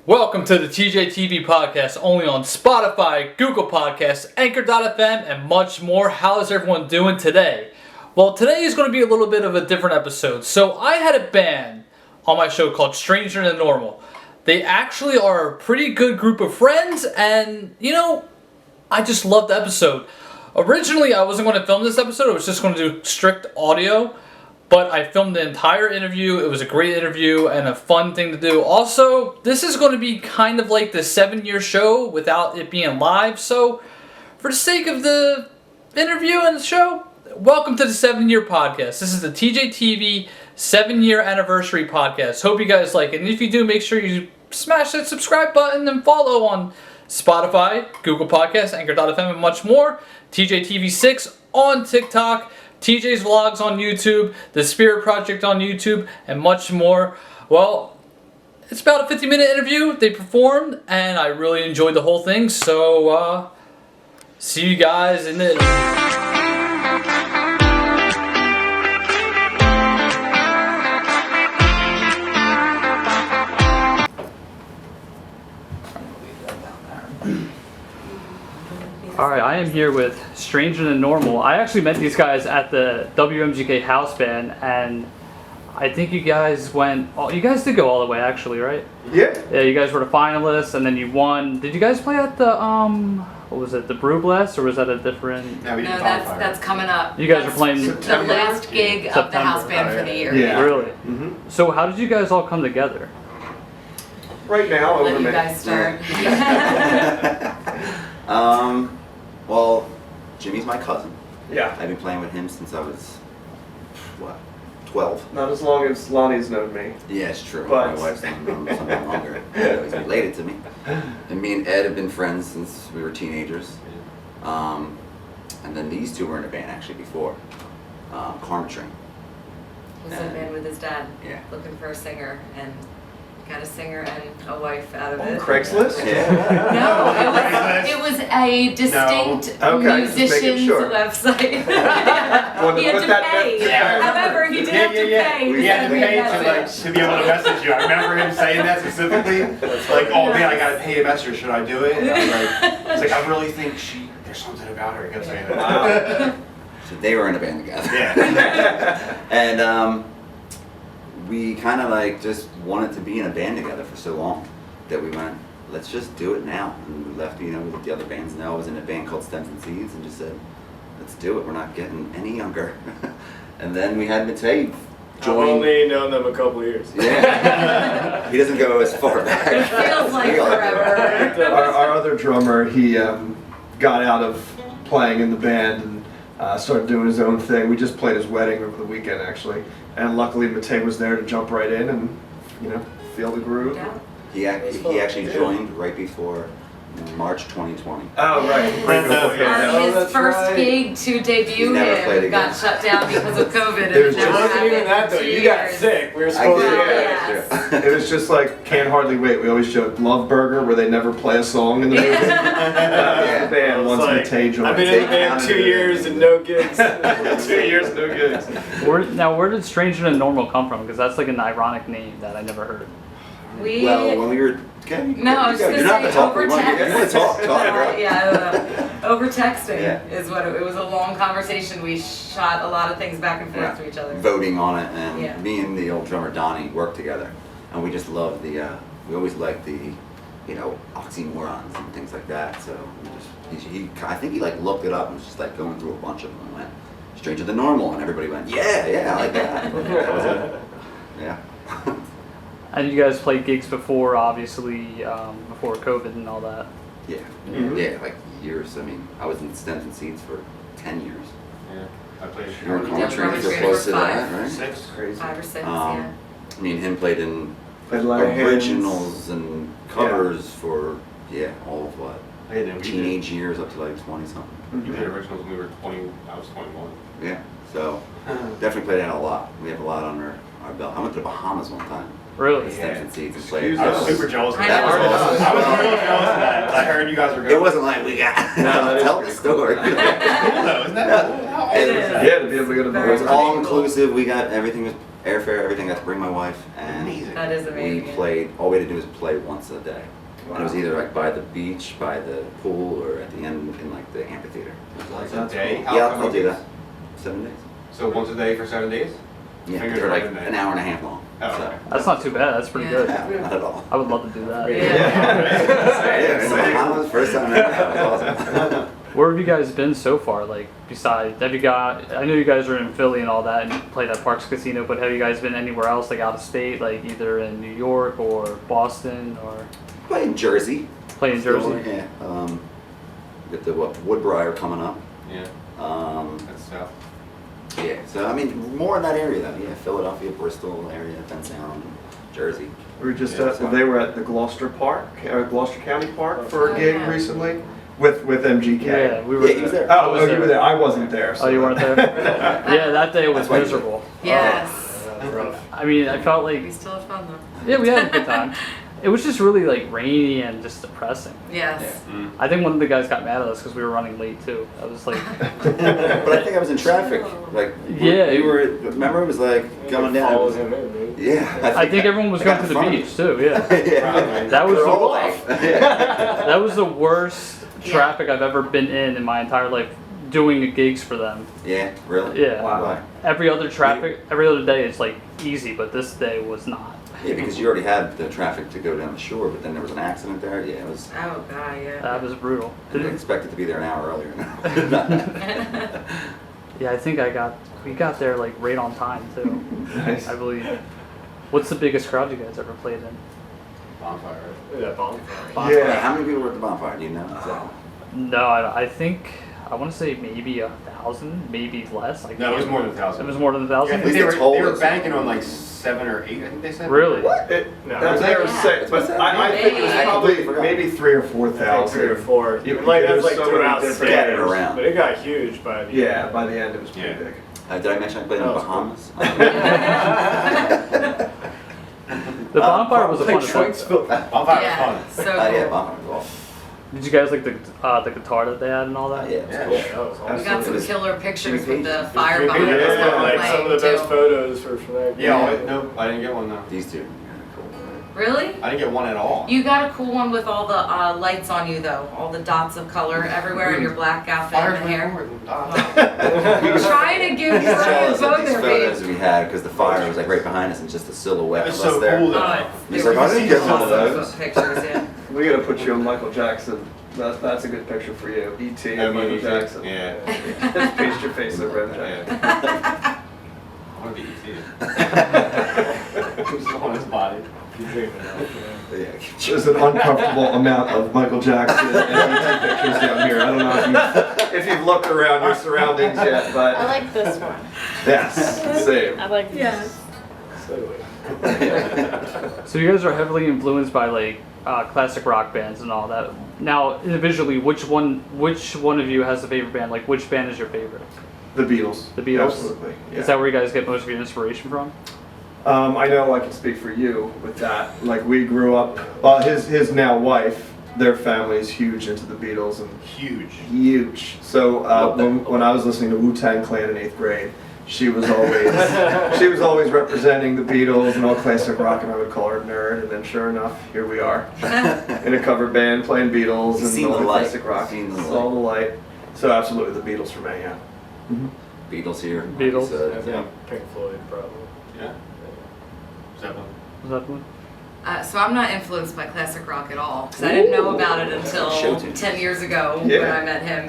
Welcome to the TJAY podcast, only on Spotify, Google Podcasts, Anchor.fm, and much more. How is everyone doing today? Well, today is going to be a little bit of a different episode. So I had a band on my show called Stranger Than Normal. They actually are a pretty good group of friends, and I just loved the episode. Originally, I wasn't going to film this episode. I was just going to do strict audio. But I filmed the entire interview. It was a great interview and a fun thing to do. Also, this is going to be kind of like the 7-year show without it being live. So, for the sake of the interview and the show, welcome to the 7-year podcast. This is the TJAY TV 7-year anniversary podcast. Hope you guys like it. And if you do, make sure you smash that subscribe button and follow on Spotify, Google Podcasts, Anchor.fm, and much more. TJAY TV 6 on TikTok. TJ's Vlogs on YouTube, The Spirit Project on YouTube, and much more. Well, it's about a 50-minute interview. They performed, and I really enjoyed the whole thing. So, see you guys in the... Alright, I am here with Stranger Than Normal. I actually met these guys at the WMGK house band, and I think you guys went... you guys did go all the way, actually, right? Yeah. Yeah, you guys were the finalists, and then you won. Did you guys play at the, what was it, the Brew Blast, or was that a different... No, that's coming up. You guys are playing... The last gig of the house band for the year. Yeah. Really? Mm-hmm. So how did you guys all come together? Right now, Let over you me. guys start. Well, Jimmy's my cousin. Yeah. I've been playing with him since I was, 12? Not as long as Lonnie's known me. Yeah, it's true. But- My wife's known him something longer. He's related to me. And me and Ed have been friends since we were teenagers. And then these two were in a band actually before. Karma Train. He's in a band with his dad, Yeah. looking for a singer, and got a singer and a wife out of Oh, it. Craigslist? Yeah. No, it was a distinct No. Okay, just making musician's sure. website. Wanted He to had put to that pay. there. However, he did have to pay. He had to send me a pay message. to be able to message you. I remember him saying that specifically. Like, oh man, I gotta pay a message. Should I do it? And I was like, I really think there's something about her. I gotta say that. Wow. So they were in a band together. Yeah. And we kind of just wanted to be in a band together for so long that we went, let's just do it now. And we left, we let the other bands know. I was in a band called Stems and Seeds and just said, let's do it. We're not getting any younger. And then we had Matej I've join. only known them a couple of years. Yeah. He doesn't go as far back. It feels like forever. Our other drummer, he got out of playing in the band and started doing his own thing. We just played his wedding over the weekend, actually. And luckily, Matej was there to jump right in and, feel the groove. Yeah. He actually joined right before March 2020. Oh, right. His first gig to debut He never played him got again. shut down because of COVID. And It was never just- It wasn't even happened that though. in 2 You got years. sick. We were I supposed did. to. Yes. It was just like Can't Hardly Wait. We always showed Love Burger, where they never play a song in the movie. The band It's once like, Matej joined. I've been in the band 2 years and no gigs. 2 years, no gigs. Where did Stranger Than Normal come from? Because that's like an ironic name that I never heard. Well, when we were... Okay, No, I was just you're gonna not say talk. over You want to text. talk, bro. Yeah, over texting Yeah. is what it was. A long conversation. We shot a lot of things back and forth Yeah. to each other. Voting on it, and Yeah. me and the old drummer Donnie worked together, and we just loved the. We always liked the, oxymorons and things like that. So we just, I think he looked it up and was just going through a bunch of them and went Stranger Than Normal, and everybody went, yeah, I like that. That was it. Yeah. And you guys played gigs before, obviously, before COVID and all that. Yeah, Mhm. yeah, years. I mean, I was in Stems and Seeds for 10 years. Yeah. I played You were in Yeah, Karma Train Karma for Train close for to that, 5. right? 6. Crazy. 5 or 6, Um, yeah. Me and him played in Played a lot of hymns. originals and covers for all of what I didn't. teenage years up to 20 something. You played originals when we were 20. I was 21. Yeah, so definitely played out a lot. We have a lot under our belt. I went to the Bahamas one time. Really? extension seats and Excuse played. I was super jealous of I that. know. I was real jealous of that. I heard you guys were going. It wasn't like we got. Tell the story. Cool though, isn't that cool? How awesome It is is. that? Yeah, to be able to go to the It was Very all cool. inclusive. We got everything was airfare, everything. I got to bring my wife, and Amazing. That is amazing. we played. All we had to do was play once a day. And it was Wow. either like by the beach, by the pool, or at the end in like the amphitheater. It was Once like, a day? cool. How yeah, many I'll do days? that. 7 days. So once a day for 7 days? Yeah, Fingers they're like right in there. an hour and a half long. Oh, so. okay. That's not too bad. That's pretty Yeah. good. Yeah, not at all. I would love to do that. Yeah. Yeah, in the Bahamas, first time ever. That was awesome. Where have you guys been so far? Like, besides, have you got? I know you guys are in Philly and all that, and played at Parks Casino. But have you guys been anywhere else, like out of state, like either in New York or Boston, or Playing Jersey. playing Jersey? Yeah. With the Woodbriar coming up. Yeah, that's tough. Yeah. So I mean, more in that area though. Yeah, Philadelphia, Bristol area, Penn Sound, Jersey. We were just Yeah, they were at the Gloucester Park, or Gloucester County Park for a Oh, gig yeah. recently with MGK. Yeah, we were. Yeah, he was there. Oh, was you were there. I wasn't there. Oh, you weren't there? Yeah, that day was That's why you- miserable. Yes. Rough. I mean, I felt We like, still had fun though. yeah, we had a good time. It was just really like rainy and just depressing. Yes. I think one of the guys got mad at us because we were running late too. I was like, But I think I was in traffic. Like Yeah, we were. Remember, it was like coming down. Follows him in, dude. Yeah. I think everyone was I going got to in the front of beach too. Yeah, Yeah. that was They're all the, off. Yeah. that was the worst traffic I've ever been in my entire life doing gigs for them. Yeah. Really. Yeah. Wow. Why? Every other day is like easy, but this day was not. Yeah, because you already had the traffic to go down the shore, but then there was an accident there. Yeah, it was. Oh god, yeah. That was brutal. I didn't expect it to be there an hour earlier. Yeah, I think we got there like right on time too. Nice. I believe. What's the biggest crowd you guys ever played in? Bonfire. That bonfire. Bonfire. Yeah. How many people were at the bonfire? Do you know? Is that- No, I think I want to say maybe 1,000, maybe less. I No, it was can't- more than 1,000. It was more than Yeah, I 1,000. think least they they were, told they were us. banking on like 7 or 8, I think they said. Really? What? It, No. that's what they were saying, but I think it was I probably completely forgot. maybe 3 or Like 4,000. 3 or 4. Yeah, And, like because that's like there's so many throughout different Scattered Scattered around. But it got huge by the Yeah, by the end it was pretty Yeah. big. Did I mention I played in the That was Bahamas? The bonfire was a fun event. though. Bonfire Yeah. was fun. So Yeah, cool. bonfire was awesome. Did you guys like the guitar that they had and all that? Yeah, it was Yeah. cool. Yeah, that was We awesome. got some was- killer pictures Jimmy with the Page. fire Yeah, behind us that's while like we're some of the playing best too. photos from that. Yeah, no, I didn't get one though. These two. Yeah, cool. Really? I didn't get one at all. You got a cool one with all the lights on you though, all the dots of color everywhere in your black outfit Fires and went hair. forward and died. Trying to give He's jealous Brian of both these their photos feet. we had because the fire was like right behind us and just a silhouette It of was us so there. cool though. They He's were like, I didn't get one of awesome those. pictures, yeah. We gotta put you on Michael Jackson. That's a good picture for you. E.T. and Michael Jackson. Yeah. Just paste your face over MJ. I want to be ET. Just on his body. You dreaming of, Yeah. There's an uncomfortable amount of Michael Jackson and E.T. pictures down here. I don't know if you've looked around your surroundings yet, but I like this one. yes, same. I like this. So you guys are heavily influenced by like classic rock bands and all that. Now, individually, which one of you has a favorite band? Like, which band is your favorite? The Beatles. The Beatles? Absolutely. Yeah. Is that where you guys get most of your inspiration from? I know I can speak for you with that. Like we grew up. Well, his now wife, their family is huge into the Beatles and Huge. huge. So when I was listening to Wu-Tang Clan in 8th grade, she was always representing the Beatles and all classic rock, and I would call her a nerd. And then sure enough, here we are in a cover band playing Beatles You've and seen all the the light. classic rock. You've seen the Saw the light. So absolutely the Beatles for me. Yeah. Beatles here. Beatles. Yeah, Pink Floyd probably. Yeah. Zeppelin. Was that one? So I'm not influenced by classic rock at all because I didn't know about it until Show tunes. 10 years ago when Yeah. I met him.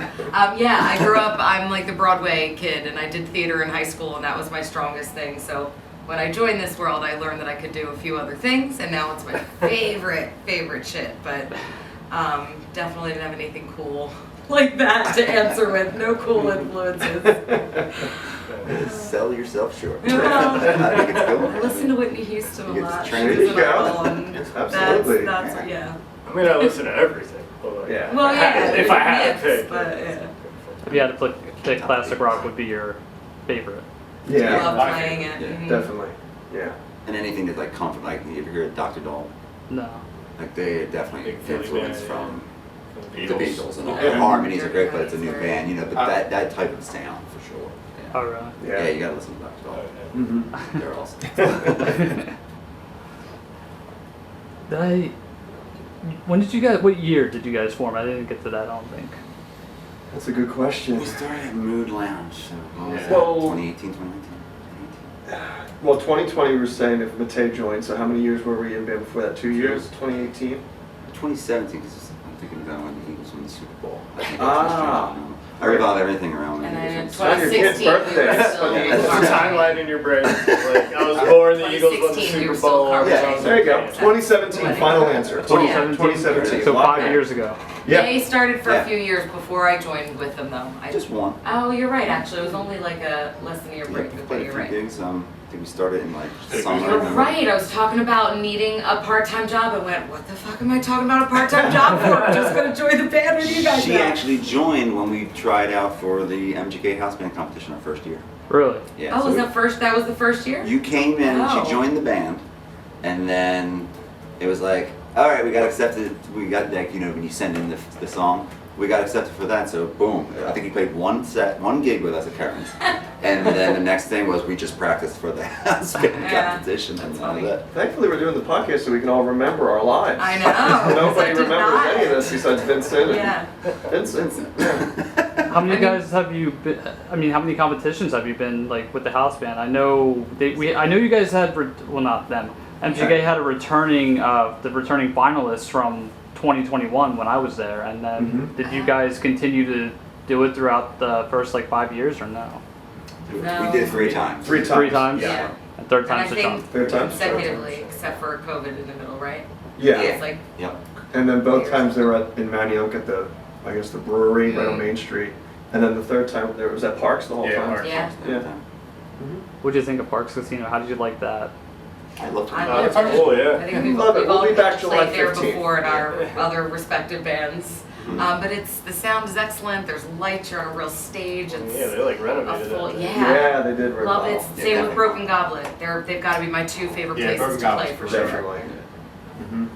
Yeah, I grew up, I'm like the Broadway kid and I did theater in high school and that was my strongest thing. So when I joined this world, I learned that I could do a few other things and now it's my favorite shit. But definitely didn't have anything cool like that to answer with. No cool influences. Sell yourself short. Well, I think it's cool. I listen to Whitney Houston a You get lot. to train She's There you an go. idol, and Absolutely. That's yeah. I mean, I listen to everything. But like, Yeah. Well, yeah. if I had mix, to pick. but yeah. If you had to pick classic rock, would be your favorite. Yeah. Love playing it. Yeah. Mhm. Definitely. Yeah. And anything that's like comfort, like you ever hear of Dr. Dole? No. Like they definitely Big Philly influence band, from yeah. the Beatles, and all Yeah. the harmonies are great, but Right, it's a new right. band, you know. But that type of sound for sure. Yeah, Oh, really? yeah, you gotta listen to Dr. Dole. Mm-hmm. They're awesome. When did you guys? What year did you guys form? I didn't get to that. I don't think. That's a good question. We started at Mood Lounge, so what was that, Well- 2018, 2019? Well, 2020 we were saying if Matej joined, so how many years were we in band before that? 2 years? 2018? 2017, because I'm thinking about when the Eagles won the Super Bowl. I think Ah. I revolve everything around when And the then in Eagles won the on your kid's 2016, we were birthday. still It's a Carmine. timeline in your brain. Like, I was born, the Eagles won the 2016, we Super were still Bowl. Carmine. Yeah, There you go. 2017, final answer. 2017. 2017. So Lock 5 in. years ago. Yeah. They started for Yeah. a few years before I joined with them, though. Just one. Oh, you're right. Actually, it was only like a less than a year Yeah, break. we But played a you're few right. gigs. I think we started in like You're summer. You're remember? right. I was talking about needing a part-time job. I went, what the fuck am I talking about a part-time job for? I'm just gonna join the band with you guys. She now. actually joined when we tried out for the MGK house band competition our first year. Really? Yeah. Oh, so was we- that first? That was the first year. You came in, Oh. she joined the band, and then it was like, all right, we got accepted. We got like, you know, when you send in the song, we got accepted for that. So boom, I think he played one gig with us at Karen's, and then the next thing was we just practiced for the house band Yeah, competition, and that's that was funny. it. Thankfully, we're doing the podcast so we can all remember our lives. I know. Nobody I did remembers not. any of this besides Vincent and Yeah. Vincent. Yeah. How many I mean- guys have you been? I mean, how many competitions have you been like with the house band? I know I know you guys had well, not them. MGK had a returning the returning finalists from 2021 when I was there, and then Mhm. did you guys continue to do it throughout the first like 5 years or no? No. We did 3 times. Three times. 3 times. Yeah. And third And I time's the charm. think Third time's the charm. consecutively, except for COVID in the middle, right? Yeah. It's like Yep. And then both times they were in Manioc at the, I guess, the brewery right on Main Street. And then the third time there was at Parks the whole Yeah, time. Parks. yeah. Yeah. What do you think of Parks Casino? How did you like that? I loved it. I Oh, loved it's it. cool, yeah. I think we've, Love it. we've We'll all be back July played there 15th. before in our other respective bands. Mhm. But the sound is excellent. There's lights. You're on a real stage. It's Yeah, they like a renovated full, it. yeah. They did very Love well. it. Yeah, Same with definitely. Broken Goblet. They've got to be my two favorite Yeah, places Broken to play Goblet's for for sure. Definitely. Mhm.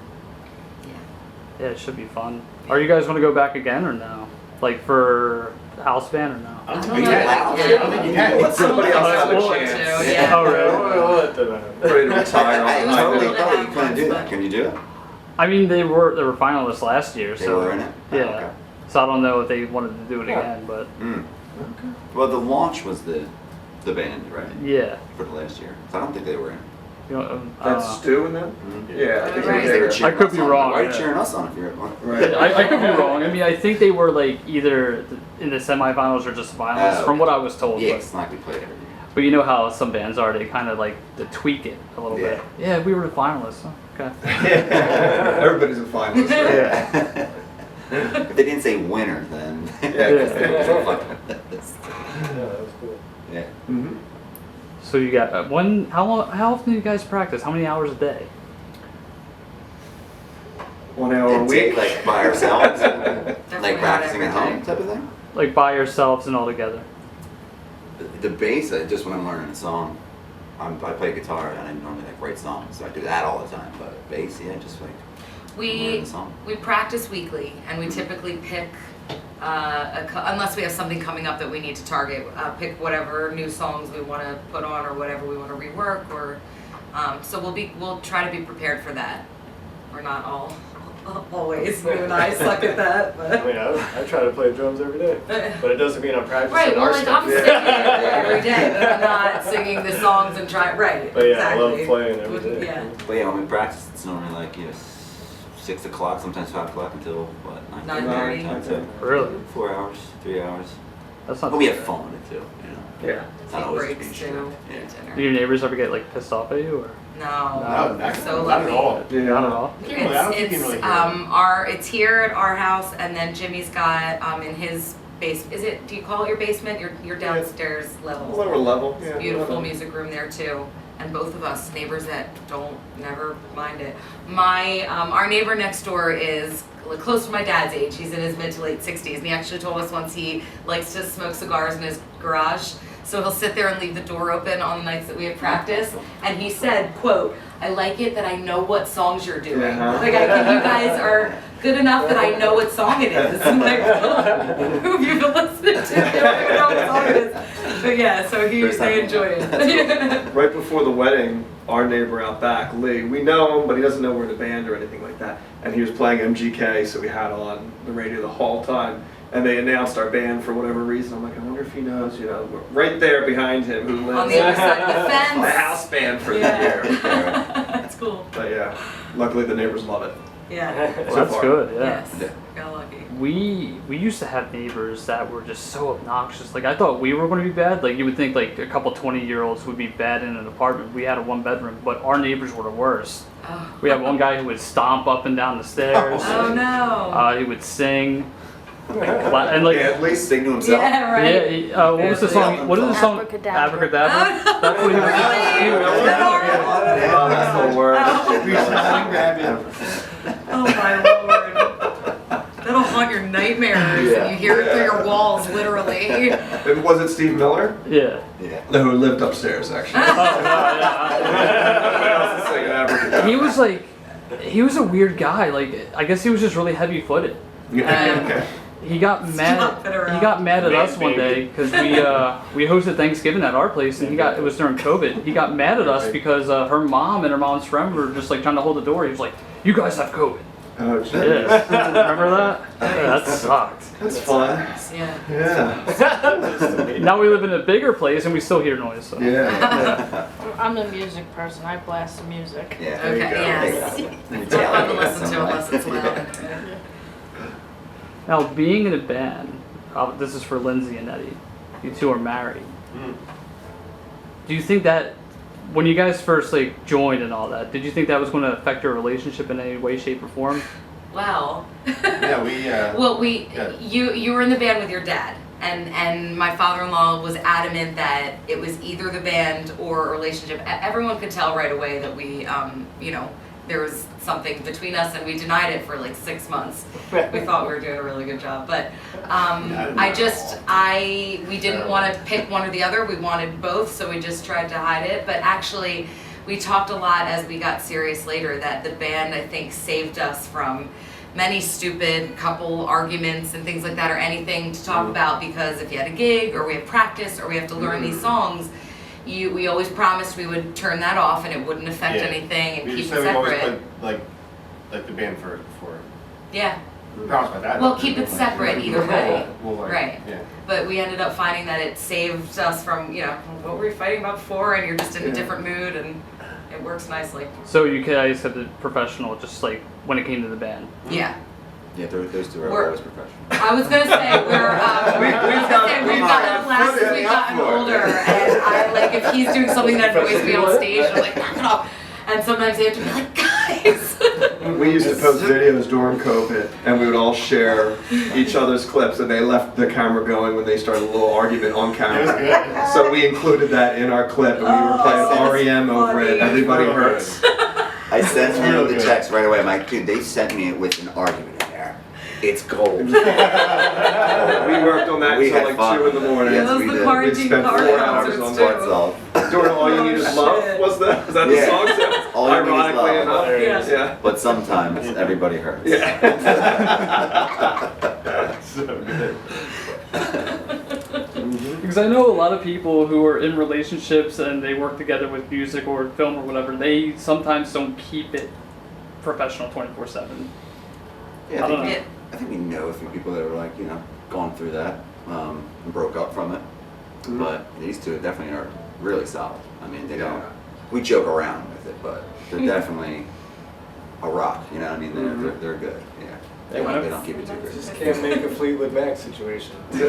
Yeah, it should be fun. Are you guys going to go back again or no? Like for house band or no? I don't I think don't you know can. that I yet. don't think you can. Let somebody else have a Well, chance. Yeah. Oh, really? We'll let them Ready to retire I on totally Really thought you have couldn't do fun, that. but- Can you do it? I mean, they were finalists last year, They so were in it? yeah. Oh, okay. So I don't know if they wanted to do it Yeah. again, but Mm. Well, the launch was the band, right? yeah. For the last year. So I don't think they were in. You know, That's Stu and them? Mhm. Yeah, I think Right. they were there. cheering I could us be on. wrong, Why are you yeah. cheering us on if you're on? Right. I could be wrong. I mean, I think they were like either in the semifinals or just finals, Oh, from what I was told. Yeah, But, it's not like we played every year. but you know how some bands are; they kind of like to tweak it a little bit. Yeah, we were the finalists. Oh, okay. Everybody's a finalist. Right? If they didn't say winner, then Yeah. they were finalists. Yeah, that was cool. Yeah. Mhm. So you got How often do you guys practice? How many hours a day? 1 hour a And take week. like by ourselves, Definitely like not practicing at every home day. type of thing. Like by yourselves and all together? The bass, just when I'm learning a song, I play guitar and I normally like write songs, so I do that all the time. But bass, yeah, just like learning We the song. we practice weekly, and we typically pick unless we have something coming up that we need to target. Pick whatever new songs we want to put on, or whatever we want to rework, or so we'll try to be prepared for that. We're not all always. You and I suck at that, I but. mean, I try to play drums every day, but it doesn't mean I'm practicing Right, well, our like stuff. I'm singing it every day, but I'm not singing the songs and trying. Right, But yeah, exactly. I love playing every day. Yeah. But yeah, when we practice, it's normally like 6 o'clock, sometimes 5 o'clock until what 9:30. 9:30. Really? 4 hours, 3 hours. That's not. But we too have bad. fun with it too. You know. Yeah. It's not Take always being breaks strict. too. Yeah. eat dinner. Do your neighbors ever get like pissed off at you or No, No, so not at lucky. all. Yeah. not at all? I don't think you can really hear It's here at our house, and then Jimmy's got in his base. Do you call it your basement? Your downstairs level. Lower level. Yeah. Beautiful level. music room there too, and both of us neighbors that never mind it. Our neighbor next door is close to my dad's age. He's in his mid to late 60s, and he actually told us once he likes to smoke cigars in his garage. So he'll sit there and leave the door open on the nights that we have practice. And he said, quote, "I like it that I know what songs you're doing. Like, you guys are good enough that I know what song it is." I'm like, "Oh, who have you been listening to? They don't even know what song it is." But yeah, so they enjoy it. Right before the wedding, our neighbor out back, Lee, we know him, but he doesn't know we're in a band or anything like that. And he was playing MGK, so we had on the radio the whole time. And they announced our band for whatever reason. I'm like, I wonder if he knows, we're right there behind him who lives on the other side of the fence. The house band for the year. That's cool. But yeah, luckily the neighbors love it. Yeah. Well, So that's far. good, yeah. Yes. Got lucky. We used to have neighbors that were just so obnoxious. Like, I thought we were going to be bad. Like, you would think like a couple 20-year-olds would be bad in an apartment. We had a 1-bedroom, but our neighbors were the worst. Oh. We had one guy who would stomp up and down the stairs. Oh no. He would sing. And like, At least sing to himself. Yeah, right. yeah, what was the song? What is the song? Abracadabra. Abracadabra. Oh, That's what he was. Really? Oh, that's the word. Oh my lord. That'll haunt your nightmares and you hear it through your walls, literally. And was it Steve Miller? Yeah. Yeah. No, who lived upstairs actually. Everybody else is singing Abracadabra. He was like, he was a weird guy. Like, I guess he was just really heavy-footed. Yeah, And okay. he got mad. it around. He got mad at us one Maybe. day because we hosted Thanksgiving at our place, and it was during COVID. He got mad at us because her mom and her mom's friend were just like trying to hold the door. He was like, "You guys have COVID." Oh, geez. Yeah. Remember that? Yeah, that sucked. That's fun. Yeah. Yeah. Now we live in a bigger place and we still hear noise. So. Yeah. I'm a music person. I blast the music. Yeah. Okay, yes. It's not fun to listen to unless it's loud. Now, being in a band, this is for Lindsay and Eddie. You two are married. Do you think that when you guys first like joined and all that, did you think that was going to affect your relationship in any way, shape, or form? Well. Yeah, we. Well, Yeah. you were in the band with your dad, and my father-in-law was adamant that it was either the band or a relationship. Everyone could tell right away that we, there was something between us, and we denied it for like 6 months. We thought we were doing a really good job, but we didn't want to pick one or the other. We wanted both, so we just tried to hide it. But actually, we talked a lot as we got serious later that the band, I think, saved us from many stupid couple arguments and things like that, or anything to talk about, because if you had a gig or we have practice or we have to learn these songs, we always promised we would turn that off and it wouldn't affect anything and We keep just it said we always separate. put like the band first before. Yeah. We promised my dad. Well, keep it separate either way. We'll like, Right. Yeah. But we ended up finding that it saved us from, what were we fighting about before, and you're just in a different mood, and it works nicely. So you guys had the professional, just like when it came to the band. Yeah. Yeah, those two are We're- always professional. I was gonna say we've gotten older, and I like if he's doing something that annoys me on stage, I'm like, knock it off. And sometimes they have to be like, guys. We used to post videos during COVID, and we would all share each other's clips, and they left the camera going when they started a little argument on camera. So we included that in our clip, and we were playing REM over it. Everybody hurts. I sent Real him the good. text right away. I'm like, dude, they sent me it with an argument in there. It's gold. We worked on that We until had like fun. 2 in the morning. Yes, Those we the did. We quarantine spent 4 party hours concerts on too. What's up? During All You Need Is Love, shit. was that the Yeah. song? too? All You Need Is Ironically Love. enough. Yeah. Yeah. But sometimes everybody hurts. Yeah. So good. Because I know a lot of people who are in relationships and they work together with music or film or whatever, they sometimes don't keep it professional 24/7. Yeah, I don't know. Yeah. I think we know a few people that are like, gone through that and broke up from it. But these two definitely are really solid. I mean, they don't. We joke around with it, but they're definitely a rock. You know what I mean? They're good. Yeah. They don't keep it too Just crazy. can't make a Fleetwood Mac situation. No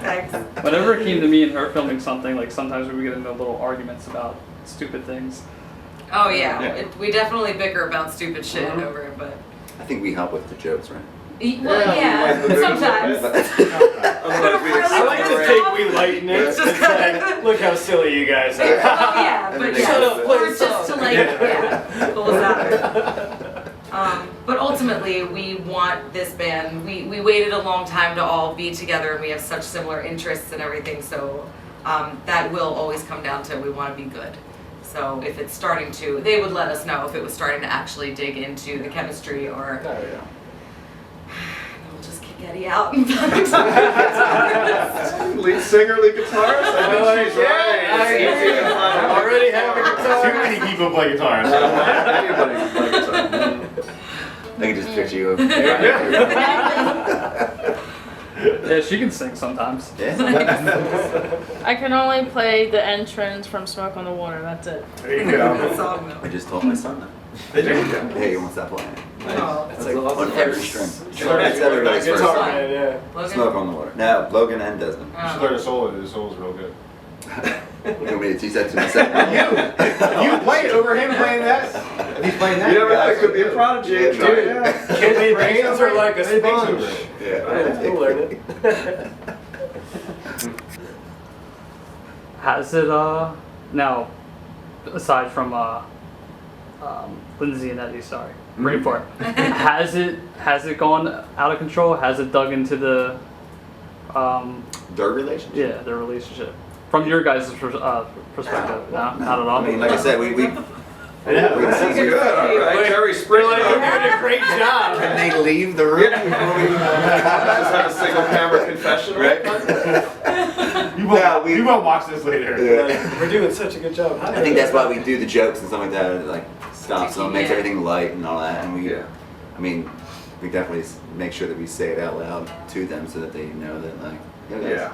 thanks. Whenever it came to me and her filming something, like sometimes we would get into little arguments about stupid things. Oh yeah, we definitely bicker about stupid shit over it, but. I think we help with the jokes, right? Well, yeah, sometimes. I like to think we lighten it. It's just It's like, look how silly you guys are. Yeah, but Shut yeah, up, play or the just to song. like, pull us out. But ultimately, we want this band. We waited a long time to all be together, and we have such similar interests and everything. So that will always come down to we want to be good. So if it's starting to, they would let us know if it was starting to actually dig into the chemistry, or we'll just kick Eddie out and find Lead singer, lead guitarist? I think she's right. It's easy to find out. Already have a guitar. Too many people play guitar. So. Anybody can play guitar. I can just picture you. Yeah, she can sing sometimes. Yeah. I can only play the entrance from Smoke on the Water. That's it. There you that go. song though. I just told my son that. There you go. Hey, you won't stop playing. Oh. It's like On every string. Sure, That's everybody's first guitar song. man, yeah. Logan? Smoke on the Water. No, Logan and Desmond. You should learn a solo. The solo's real good. You want me to teach that to myself? You play it over him playing that. If he's playing that, You never know, guys it could be a prodigy. Dude. Yeah. Kids' brains are like a They think so, sponge. right? Yeah, we'll learn it. Has it now, aside from Lindsay and Eddie, sorry, brain fart. Has it gone out of control? Has it dug into the Their relationship? yeah, their relationship from your guys' perspective? No, not at all. I mean, like I said, we Yeah. This is good. All right. Jerry Springer. You're doing a great job. Can they leave the room before we Just have a single camera confession. Right? You won't watch this later. Yeah. We're doing such a good job. I think that's why we do the jokes and stuff like that. It, like stops them, makes Yeah. everything light and all that. And we, Yeah. I mean, we definitely make sure that we say it out loud to them so that they know that like, yeah, guys, Yeah.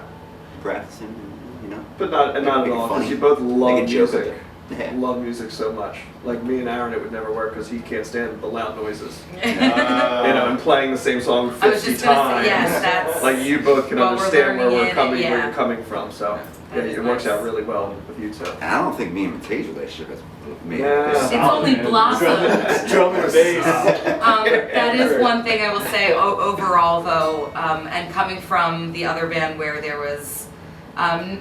practicing, you know. But not Make at it all, because funny. you both Make love a joke of music. it. Yeah. Love music so much. Like me and Aaron, it would never work because he can't stand the loud noises. You know, and playing the same song I was 50 just gonna times. say, yes, that's. Like you both can While we're understand where learning we're it, coming, yeah. where you're coming from. So yeah, That is it works nice. out really well with you two. And I don't think me and Matej's relationship has made Yeah. It's only blossomed. Drum and bass. That is one thing I will say overall, though, and coming from the other band where there was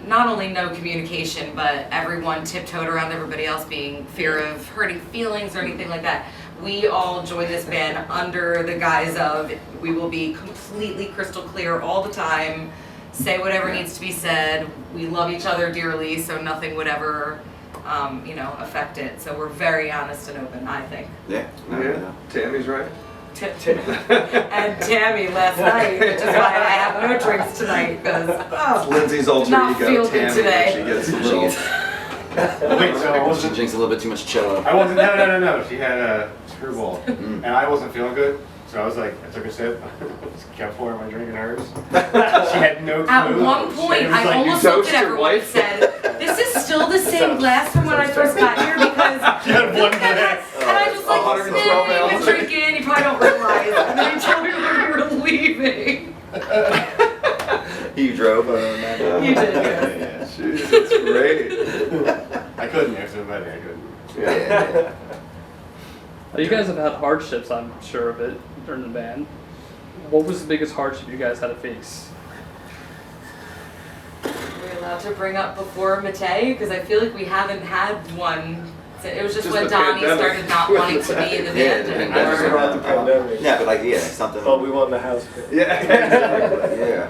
not only no communication, but everyone tiptoed around everybody else being fear of hurting feelings or anything like that. We all joined this band under the guise of we will be completely crystal clear all the time, say whatever needs to be said. We love each other dearly, so nothing would ever, affect it. So we're very honest and open, I think. Yeah. No, Yeah, no. Tammy's right. And Tammy last night, which is why I have no drinks tonight, because Lindsay's alter Not ego, feel good Tammy, today. when she gets a She little. gets- Wait, so I She wasn't. drinks a little bit too much cello. I wasn't. No. She had a screwball, and I wasn't feeling good. So I was like, I took a sip, just kept pouring my drink in hers. She had no clue. at one She point, was I like, almost you looked at toast your everyone and wife? said, "This is still the same glass from when I first got here," because She had one glass. and I just like, 112 "You've been ounces. drinking, you probably don't realize." And then you told me when we were leaving. You drove her on that. You did, yes. Yeah. Jeez, that's great. I couldn't after the wedding. I couldn't. Yeah. You guys have had hardships, I'm sure of it, during the band. What was the biggest hardship you guys had to face? Are we allowed to bring up before Matej? Because I feel like we haven't had one. It was just Just when the Donnie pandemic. started not wanting to be in the Yeah, band the anymore. pandemic. Throughout the pandemic. Yeah, but like something. But we won the house. Yeah. Yeah.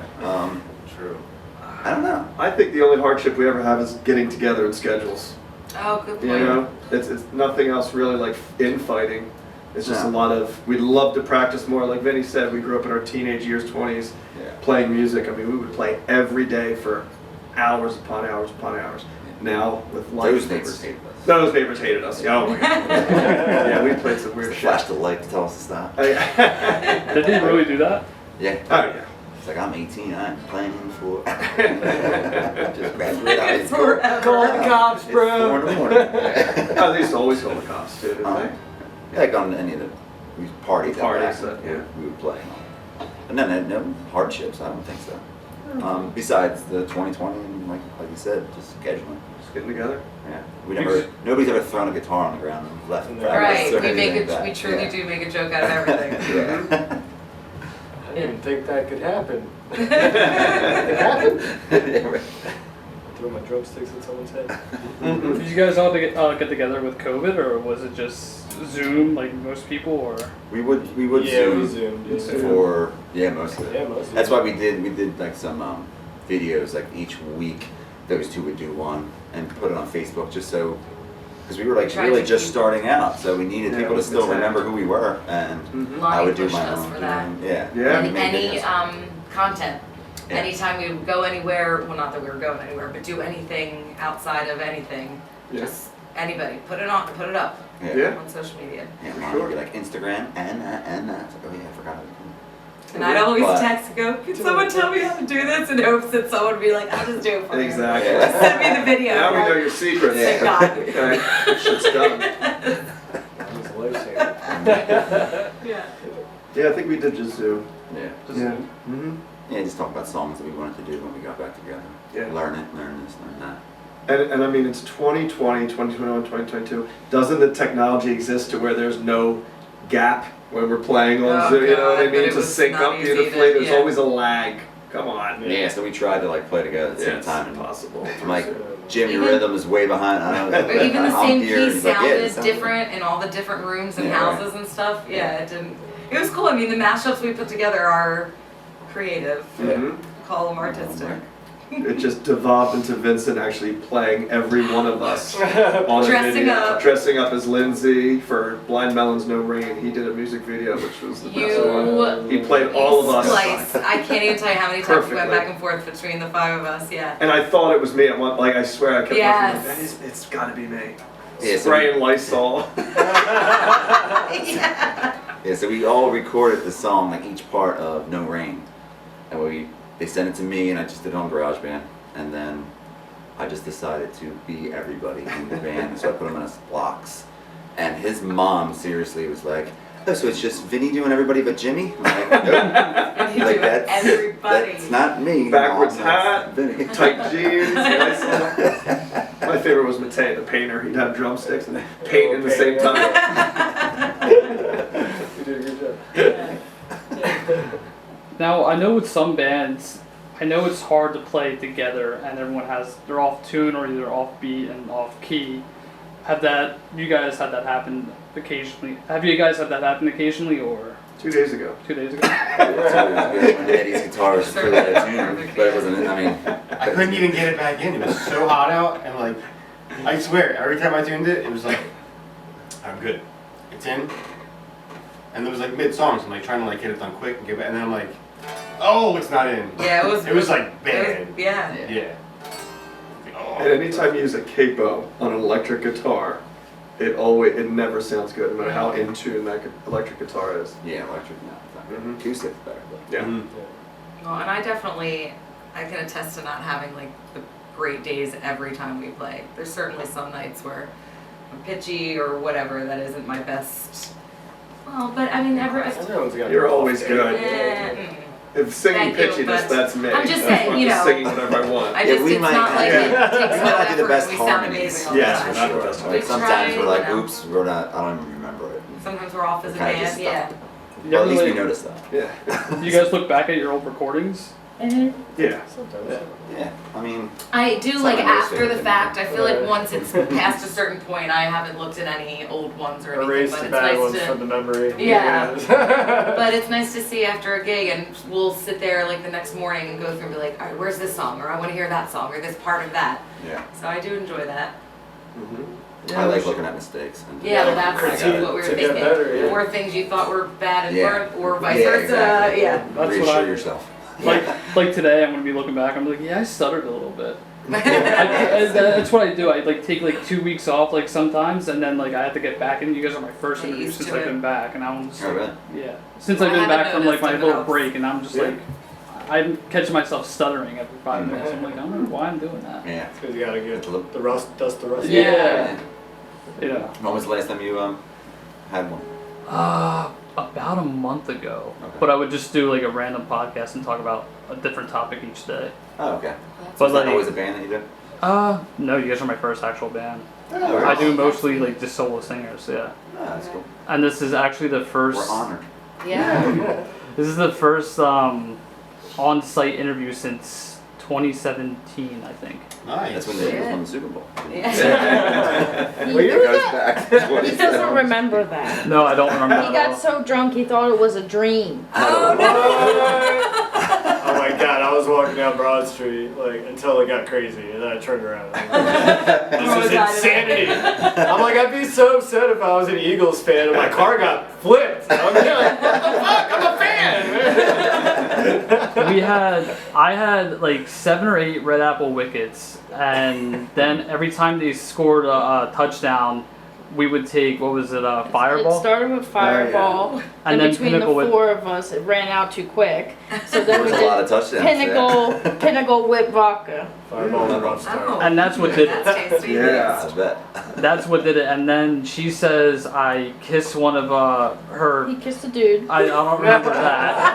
True. I don't know. I think the only hardship we ever have is getting together in schedules. Oh, good You point. know, it's nothing else really like infighting. It's just a No. lot of, we'd love to practice more. Like Vinny said, we grew up in our teenage years, 20s, Yeah. playing music. I mean, we would play every day for hours upon hours upon hours. Now, with life, Those it's- neighbors hated us. Those neighbors hated us. Oh my God. Yeah, we played some weird shit. Flash the light to tell us to stop. Oh, yeah. Did they really do that? Yeah. Oh, yeah. It's like I'm 18. I'm planning for. Just graduated high It's school. forever. Call the cops, It's bro. 4 in the morning. Oh, they used to always call the cops too, didn't they? Like on any of the parties that Parties happened, that, yeah. we would play. And then no hardships. I don't think so. Besides the 2020, and like you said, just scheduling. Just getting together. Yeah. Nobody's ever thrown a guitar on the ground and left. Right, practice or Right, anything like we that. truly Yeah. do make a joke out of everything. Yeah. I didn't even think that could happen. Yeah, right. throw my drumsticks at someone's head. Did you guys all get together with COVID, or was it just Zoom like most people, or? We would Yeah, Zoom we zoomed. Yeah. for most of it. Yeah, most of That's it. why we did like some videos like each week. Those two would do one and put it on Facebook just so, because we were like Tried really to just keep- starting out, so we needed Yeah, people to still exactly. remember who we were, and I Lonnie would do pushed my us own. for that. Yeah. Yeah. Any, Made any videos. content. Yeah. Anytime we would go anywhere, well, not that we were going anywhere, but do anything outside of anything, Yeah. just anybody, put it on, put it up Yeah. on social media. Yeah, For Lonnie sure. would be like Instagram and that. It's like, oh yeah, I forgot. And I'd always But- text and go, can someone tell me how to do this? In hopes that someone would be like, I'll just do it for you. Exactly. Yeah. Just send me the video. Now we know your secrets. Thank God. Okay, shit's done. That was a lifesaver. Yeah. Yeah, I think we did just Zoom. Yeah. Yeah. Mm-hmm. Yeah, just talk about songs that we wanted to do when we got back together. Yeah. Learn this, learn that. And I mean, it's 2020, 2021, 2022. Doesn't the technology exist to where there's no gap when we're playing on Oh, Zoom? You know what I God, but mean? it To was sync not up easy beautifully. to- There's yeah. always a lag. Come on. Yeah, so we tried to like play together at the Yeah, same it's time. And impossible. I'm like, Jim, your Even- rhythm is way behind. I don't know. But even the I'm same here, and piece he's like, yeah, sounded it sounds different in all the different rooms and Yeah, houses and stuff. Yeah, it didn't. It was cool. I mean, the mashups we put together are creative. Mhm. Call them artistic. It just devolved into Vincent actually playing every one of us on a Dressing video. up. Dressing up as Lindsay for Blind Melon's No Rain. He did a music video, which was the best one. You He played all of us. slice. I can't even tell you how many times we went Perfectly. back and forth between the five of us. Yeah. And I thought it was me at one, like I swear I kept Yes. looking like, it's gotta be me. Yeah, so Spraying Lysol. Yeah, so we all recorded the song, like each part of No Rain, and they sent it to me, and I just did it on GarageBand, and then I just decided to be everybody in the band, so I put them in as blocks, and his mom seriously was like, "Oh, so it's just Vinny doing everybody but Jimmy?" I'm like, "Nope." And you Like, do that's everybody. That's not me. Backwards Mom, that's hat, Vinny. tight jeans. Lysol. My favorite was Matei, the painter. He'd have drumsticks and paint at the same time. You did a good job. Now, I know with some bands, I know it's hard to play together and they're off tune or either off beat and off key. You guys had that happen occasionally? Have you guys had that happen occasionally or 2 days ago. 2 days ago? When Eddie's guitar was pretty out of tune, but it wasn't. I mean, I couldn't even get it back in. It was so hot out, and like, I swear, every time I tuned it, it was like, I'm good. It's in. And it was like mid songs. I'm like trying to like get it done quick and get it, and then I'm like, oh, it's not in. Yeah, it was. It was like it bad. was- yeah. Yeah. Oh. And anytime you use a capo on an electric guitar, it never sounds good, no matter how in tune that electric guitar is. yeah, electric. No, Mhm. acoustic's better. But. Yeah. Mhm. Well, and I can attest to not having like the great days every time we play. There's certainly some nights where I'm pitchy or whatever that isn't my best. Well, but I mean, Everyone's got You're their off always day. good. If singing Thank you, pitchiness, but that's me. I'm just That's saying, why I'm you just know, singing whatever I want. I Yeah, just, we it's might- not like yeah. it takes We no might not do effort the best and we sound harmonies. amazing all Yes, the we're time. not the best We Like try, sometimes we're like, you know. oops, we're not. I don't even remember it. Sometimes we're off as a Kinda just band, yeah. stop. Well, at least we noticed that. Yeah. You guys look back at your old recordings? Yeah. Sometimes. Yeah, I mean, I do It's like not my after the favorite fact. I feel like Yeah. once it's past a certain point, I haven't looked at any old ones or anything. Erase But the it's bad nice ones to. from the memory. Yeah. But it's nice to see after a gig, and we'll sit there like the next morning and go through and be like, all right, where's this song? Or I want to hear that song, or this part of that. yeah. So I do enjoy that. Mhm. I like looking at mistakes. And Yeah, well, that's Critique what we were to get thinking. better, yeah. Or things you thought were bad and Yeah. weren't, or vice Yeah, versa. exactly. Yeah. That's what Reassure I yourself. like today. I'm gonna be looking back. I'm like, yeah, I stuttered a little bit. That's what I do. I like take like 2 weeks off, like sometimes, and then like I have to get back. And you guys are my first Get interview used since to I've it. been back, and I'm just Oh, like, really? yeah, since Well, I've been I haven't back from like noticed my it, but little I'll- break, and I'm just Yeah. like, I'm catching myself stuttering every 5 minutes. I'm like, I don't know why I'm doing that. Yeah. Because you gotta get It's a little- the rust, dust the rust. Yeah. Yeah. When was the last time you had one? About a month ago. Okay. But I would just do like a random podcast and talk about a different topic each day. Oh, okay. But Is that like, always a band that you do? no, you guys are my first actual band. Oh, I do mostly like just solo singers, yeah. Oh, that's cool. And this is actually the first. We're honored. Yeah. This is the first on-site interview since 2017, I think. Nice. That's when the Eagles won the Super Bowl. Yeah. Well, it goes back to He doesn't 27. remember that. No, I don't remember He that at got all. so drunk he thought it was a dream. Oh no! Oh my god, I was walking down Broad Street like until it got crazy, and then I turned around. This is insanity. I'm like, I'd be so upset if I was an Eagles fan and my car got flipped. I'm like, what the fuck? I'm a fan. I had like 7 or 8 red apple wickets, and then every time they scored a touchdown, we would take, what was it, Fireball? It started with Fireball, And and then between Pinnacle the with- 4 of us, it ran out too quick. So then There we was a lot of did touchdowns. Pinnacle whip vodka. Fireball and rough start. Oh, And that's what did it. That's tasty. Yeah. I bet. That's what did it. And then she says I kissed one of her. He kissed a dude. I don't remember that.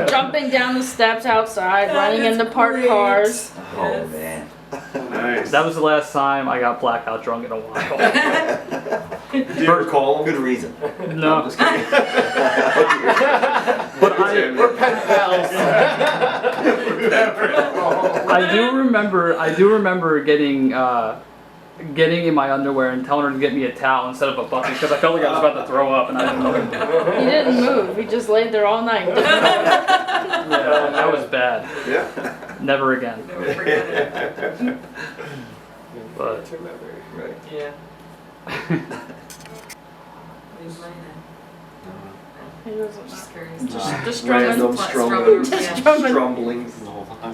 Jumping down the steps outside, running into parked cars. Oh man. Nice. That was the last time I got blackout drunk in a while. Do you recall Good him? reason. No, Just kidding. but We're pen pals. I do remember getting in my underwear and telling her to get me a towel instead of a bucket because I felt like I was about to throw up and I didn't know. He didn't move. He just laid there all night. Yeah, that was bad. Yeah. Never again. Never forget it. But Right. Yeah. Who's mine He doesn't at? Just know. curious. Just Random strumming. strumblings. Just strumming. Strumblings.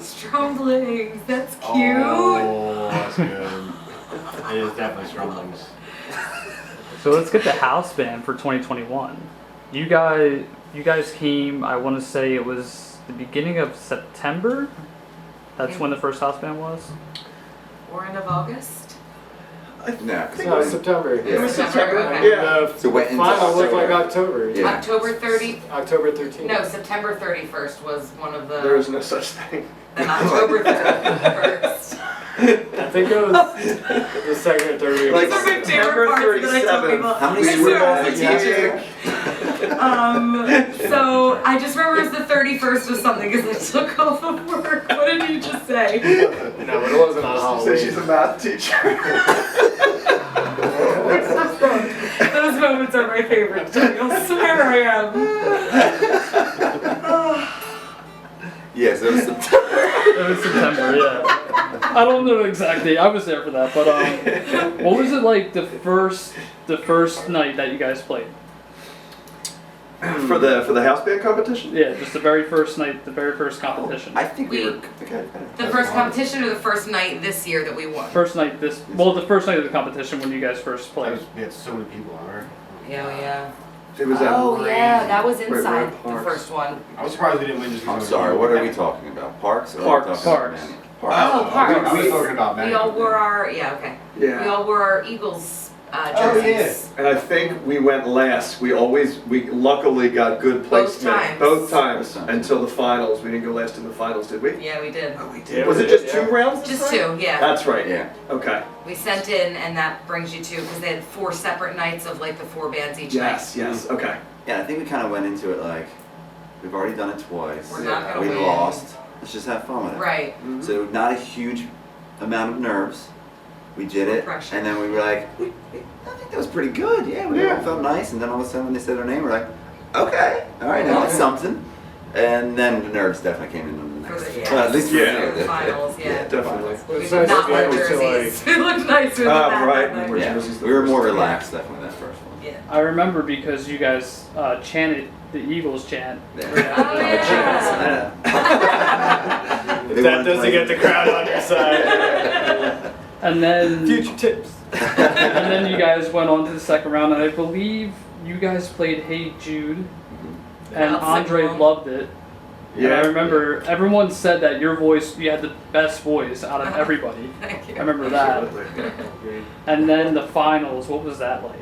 Strumblings. That's cute. Oh, that's good. It is definitely strumblings. so let's get the house band for 2021. You guys came. I want to say it was the beginning of September. That's when the first house band was. Or end of August. No. No, September. It was Yeah. September. Yeah. Okay. The So wait until final looked like October. October. Yeah. October 30. October 13th. No, September 31st was one of the. There is no such thing. Then October 31st. I think it was the second or third week. Like These are my favorite parts that I tell people. How many I swear swear I was a words? teacher. So I just remember it was the 31st or something because I took off of work. What did you just say? No, but it wasn't on So Halloween. she's a math teacher. Those moments are my favorite. You'll swear I am. Yes, it was September. It was September, yeah. I don't know the exact date. I was there for that, but what was it like the first night that you guys played? for the house band competition. Yeah, just the very first night, the very first competition. I think we We- were. Okay. The first competition or the first night this year that we won? First night the first night of the competition when you guys first played. We had so many people on there. Yeah. It was at Oh yeah, that was Right, inside right, the Parks. first one. I was surprised we didn't win just because I'm sorry. What are we talking about? Parks? Or Parks. are we talking about Parks. Manny? Oh, I Parks. was talking about We Manny. all wore our okay. We Yeah. all wore our Eagles Oh, jerseys. And I think we went last. We luckily got good Both placement times. both times Both times. until the finals. We didn't go last in the finals, did we? Yeah, we did. Oh, we Yeah, did. Was we it did, just yeah. two rounds? this Just time? 2, yeah. That's right. Yeah. Okay. We sent in, and that brings you to because they had 4 separate nights of like the 4 bands each Yes. Yes. Okay. Yeah, I think we kind of went into it like we've already done it twice. We're not gonna we win. lost. Let's just have fun with it. night. Right. So not a huge amount of nerves. We did it, Pressure. and then we were like, I think that was pretty good. Yeah, we all felt nice. And then all of a sudden, when they said our name, we're like, okay, all right, now it's something. And then the nerves definitely came in on the For next. the- yeah. Well, at least for Yeah. me, the- Finals, yeah. Definitely. But We it's did nice not to be wear able to jerseys. We looked nicer than that. right. that We're night. Yeah, jerseys the we were first more time. relaxed definitely that first one. Yeah. I remember because you guys chanted the Eagles chant. Yeah. Oh, yeah. That doesn't get the crowd on your side. And then Future tips. and then you guys went on to the second round, and I believe you guys played Hey Jude, and Yeah, Andre second one. loved it. And I Yeah. remember everyone said that your voice, you had the best voice out of everybody. Thank you. I remember that. Absolutely. And then the finals, what was that like?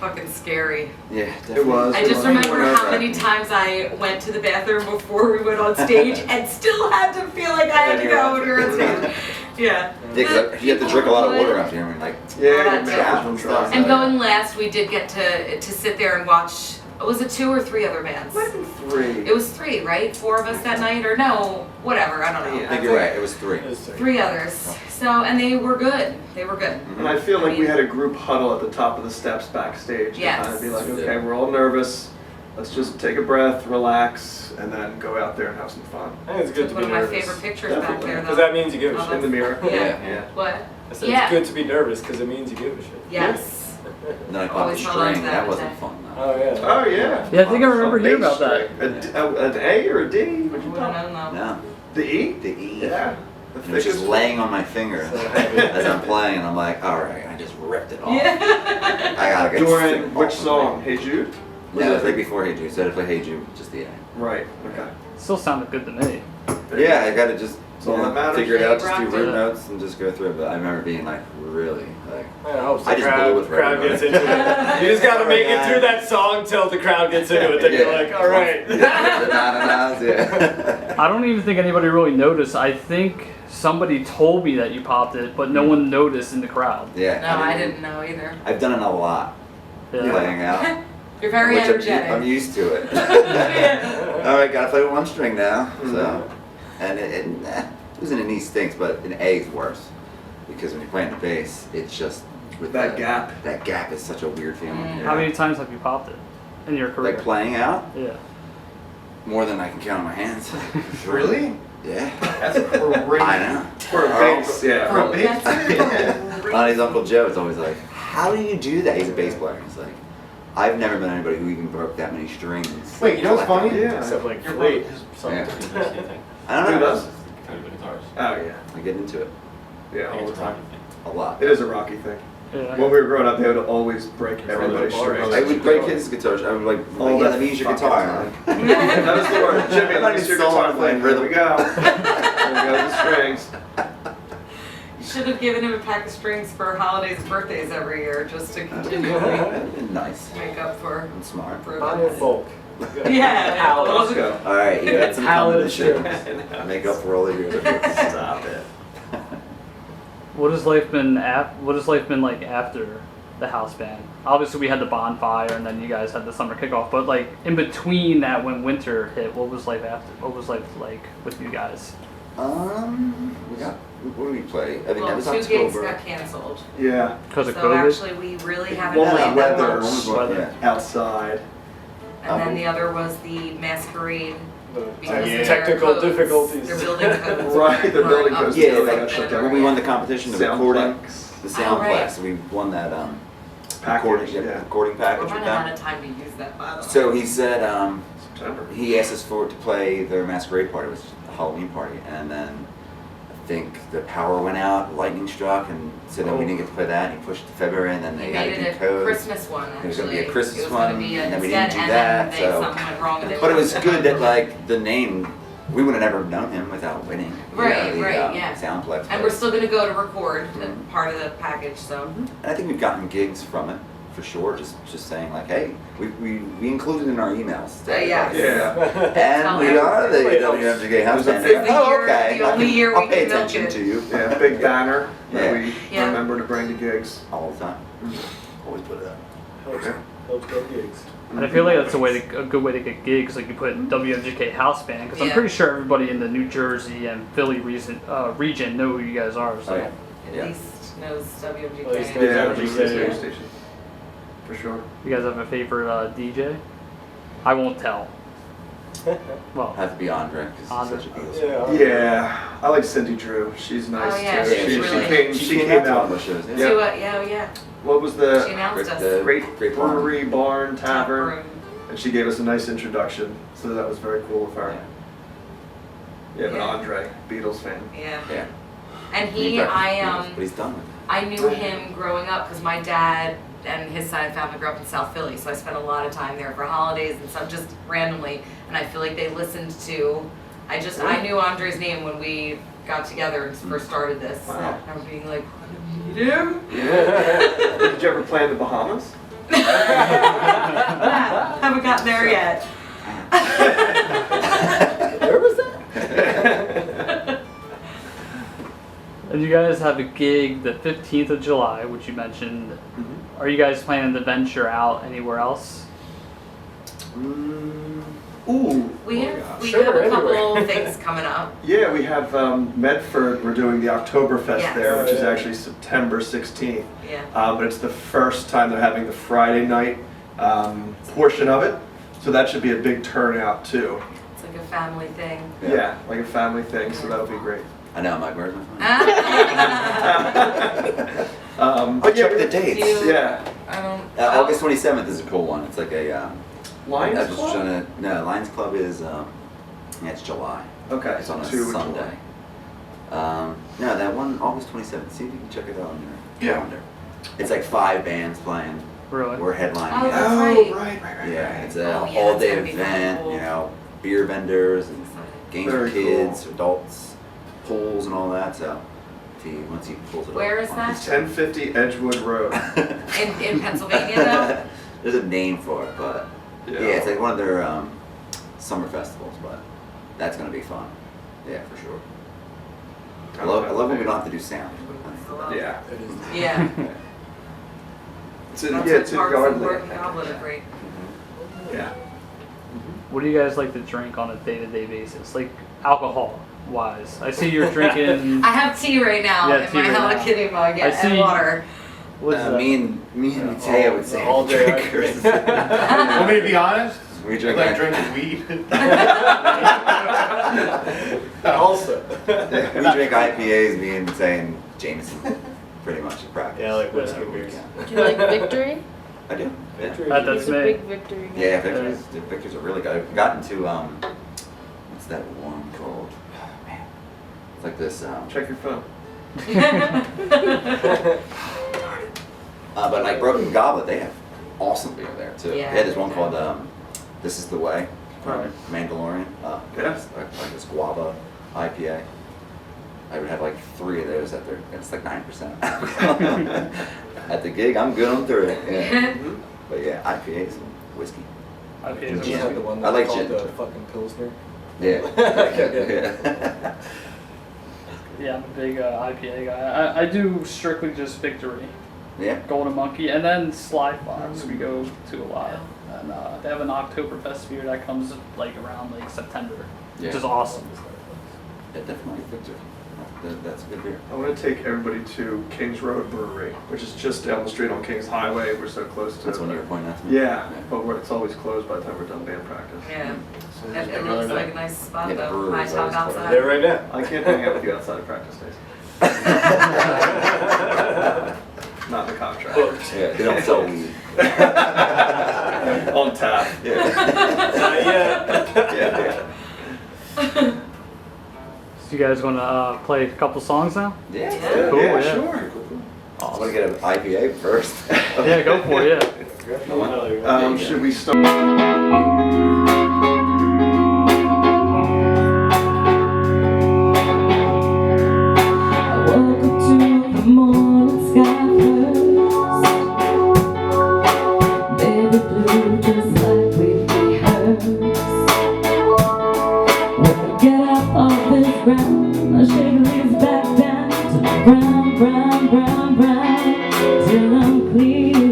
Fucking scary. Yeah, definitely. was. I just was. remember how many times I went to the bathroom before we went on stage and still had to feel like I had to go when we were on stage. Yeah. Yeah, 'cause you have to drink a lot of water after here. I mean, like, Yeah. That you too. managed one try. And going last, we did get to sit there and watch Was it 2 or 3 other bands? Might have been 3. It was 3, right? 4 of us that night, or no, whatever. I don't know. I think you're right. It was 3. 3 others. So, and they were good. They were good. And I feel like we had a group huddle at the top of the steps backstage Yes. to kind of be like, okay, we're all nervous. Let's just take a breath, relax, and then go out there and have some fun. I think it's good Took to one be of my nervous. favorite pictures back Definitely. there, Because though. that means you give a Oh, shit. In the mirror. Yeah. Yeah. What? I said Yeah. it's good to be nervous because it means you give a shit. Yes. And then I popped the Always held on to string. that That with wasn't that. fun though. Oh yeah. Oh, yeah. Yeah, I think I remember A hearing bass about that. string. An A or a D? What'd you I pop? don't know. No, The E? the E. Yeah. The And it was just thickest laying on my finger So heavy. as I'm playing, and I'm like, all right, I just ripped it off. Yeah. I gotta get During sick which off of song? me. Hey Jude? No, it was right before Hey Jude. So I had to play Hey Jude, just the A. Right. Okay. Still sounded good to me. Yeah, I gotta just That's all that matters. figure it out, just do Rocked root it. notes and just go through it. But I remember being like, really, like, I hope I the just blew it for crowd everybody. gets into it. You just gotta make it through that song till the crowd gets into it. Then you're Yeah. like, all right. the na-na-nas, yeah. I don't even think anybody really noticed. I think somebody told me that you popped it, but no one noticed in the crowd. Yeah. No, I didn't know either. I've done it a lot, Yeah. playing out. You're very which energetic. I'm used to it. Yeah. All right, gotta play with one string now. So, and it losing an E stinks, but an A is worse because when you're playing the bass, it's just with That gap. That gap is such a weird feeling. How many times have you popped it in your career? Like playing out, Yeah. more than I can count on my hands. Really? Yeah. That's crazy. I know. For a bass, yeah. For a bass. That's Lonnie's Uncle Joe is always like, how do you do that? He's a bass player. He's like, I've never met anybody who even broke that many strings. Wait, you know what's funny? Yeah. Except like Your Fleet. brother, his son Yeah. took his bass, I think. I don't Who know. does? Kind of guitars. Oh yeah. I get into it Yeah, I all think the it's a time. rocky thing. a lot. It is a rocky thing. Yeah. When we were growing up, they would always break everybody's strings. I would break his guitars. I would like, All yeah, the let me use your fucking guitar. time. That was the word. Jimmy, let me see your guitar playing. Here we go. There we go, the strings. You should have given him a pack of strings for holidays and birthdays every year just to continually That'd been nice make up for and smart. Buy in bulk. Yeah. Let's go. All right, you got some coming Howard this year. strings. Make up for all of your Stop it. What has life been like after the house band? Obviously, we had the bonfire, and then you guys had the summer kickoff. But like in between that, when winter hit, what was life after? What was life like with you guys? We got, what did we play? I mean, that Well, was 2 gigs October. got canceled. Yeah. Because of So COVID. actually, we really haven't One was played that weather. much. One was Weather. yeah. Outside. And then the other was the masquerade. The Because Yeah. their technical codes, difficulties. Their building codes. Right, their weren't building up codes to Yeah, totally like, got shut down. when we won the competition, the recording, Soundplex. the Oh, right. Soundplex, we won that Package, recording, yeah. recording We're package with running out them. of time to use that, by the way. So he said, September. he asked us forward to play their masquerade party, which was a Halloween party, and then I think the power went out, lightning struck, and so then we didn't get to play that, and he pushed it to February, and then He they had made to do it a codes. Christmas one, actually. It was gonna be a Christmas It was gonna one, be and then we instead, didn't do and that, then so- something went wrong and they But it was moved to good that November. like the name, we would have never known him without winning. Right, right, yeah. Soundplex. And we're still gonna go to record, part of the package, so. And I think we've gotten gigs from it for sure. Just saying like, hey, we included in our emails. Yeah. Yeah. And we are the WMGK house band. It was the Oh, year- okay. the only year I'll we pay can milk attention it. to you. Yeah, big banner that Yeah. we Yeah. remember to bring to gigs. All the time. Always put it up. Helps get gigs. And I feel like that's a good way to get gigs. Like you put WMGK house band, because I'm Yeah. pretty sure everybody in the New Jersey and Philly region know who you guys are. So Oh, yeah. At Yeah. least knows At least WMGK. knows Yeah, WMGK. just the radio station. For sure. you guys have a favorite DJ? I won't tell. Well, Have to be Andre because he's Andre. such a good. Yeah. Yeah, I like Cindy Drew. She's nice yeah, too. she's She really- she came out to all the out. shows. Yeah. To yeah. What was She the announced us. The Great Great Barn. Brewery Barn Tap Tavern? room. And she gave us a nice introduction, so that was very cool of her. Yeah, but Yeah. Andre, Beatles fan. Yeah. Yeah. And He he, got I confused, but he's done with it. I knew him growing up because my dad and his side of the family grew up in South Philly, so I spent a lot of time there for holidays and stuff, just randomly. And I feel like they listened to. I knew Andre's name when we got together and first started this. Wow. I remember being like, "Want to meet him?" Did you ever play in the Bahamas? Haven't gotten there yet. Where was that? and you guys have a gig the 15th of July, which you mentioned. Are you guys planning to venture out anywhere else? Ooh. We oh have gosh. we Sure, have a couple anyway. things coming up. Yeah, we have Medford. We're doing the Oktoberfest Yes. there, which is Yeah. actually September 16th. Yeah. But it's the first time they're having the Friday night portion of it, so that should be a big turnout too. It's like a family thing. Yeah, like a family thing, so that'll be great. I know, Mike, where's my phone? But check yeah, the dates. Yeah, I don't. August 27th is a cool one. It's like a Lions I was Club? trying to, no, Lions Club is yeah, it's July. Okay, It's on a 2 and Sunday. No, that one August 27th. See if you can check it out on your Yeah. calendar. It's like 5 bands playing. Really? We're headlining Oh, it. that's Oh, right. right. Yeah, it's Oh, a yeah, all that's day gonna be event. cool. You know, beer vendors and games Very for kids, adults, pools and all that. So, once he pulls it Where up is on that? his- 1050 Edgewood Road. In Pennsylvania though. There's a name for it, but yeah, it's like one of their summer festivals. But that's gonna be fun. Yeah, for sure. I love when we don't have to do sound. Yeah. Yeah. It's in, That's yeah, what it's in Parks and Gardner. Gordon Goblet are great. Yeah. What do you guys like to drink on a day-to-day basis, like alcohol-wise? I see you're drinking. I have tea right now Yeah, in tea my right Hello now. Kitty mug I and see- water. What is that? Me and Tay, I would say, all day drinkers. Want me to be honest? We I drink like like drinking weed. Also. we drink IPAs. Me and Tay and Jameson, pretty much at practice. Yeah, I like whiskey beers. Do you like Victory? I do. Yeah. Victory. That's He's a me. big Victory guy. Yeah, pictures. The pictures are really good. I've gotten to what's that one called? Oh, man, it's like this. Check your phone. But like Broken Goblet, they have awesome beer there too. Yeah. They had this one called This Is the Way from Right. Mandalorian. Yeah. It's like this guava IPA. I would have like 3 of those at it's like 9%. At the gig, I'm good on through it. Yeah. But yeah, IPAs and whiskey. Okay, Is so Gin. that the one I that's like called gin. the fucking Pilsner? Yeah. Yeah. yeah, I'm a big IPA guy. I do strictly just Victory, Yeah. Golden Monkey, and then Sly Fox. We go to a lot, and they have an Oktoberfest beer that comes like around like September, which Yeah. is awesome. Yeah, definitely Victor. That's a good beer. I want to take everybody to Kings Road Brewery, which is just down the street on Kings Highway. We're so close to That's it. one you were pointing out to me. Yeah, but it's always closed by the time we're done band practice. Yeah. So It, just it go looks there. like a nice spot Yeah, the though. brewery's High top always closed. outside. There right now. I can't hang out with you outside of practice days. Not in the contract. Yeah, they don't sell weed. On tap. Yeah. Not yet. Yeah. So you guys want to play a couple songs now? Yeah. Yeah. Cool, yeah, yeah. sure. I want to get an IPA first. Yeah, go for it. Yeah. Should we start? I woke up to the morning sky first, baby blue just like we rehearsed. When I get up off this ground, I shake leaves back down to the brown, brown, brown, brown, till I'm clean.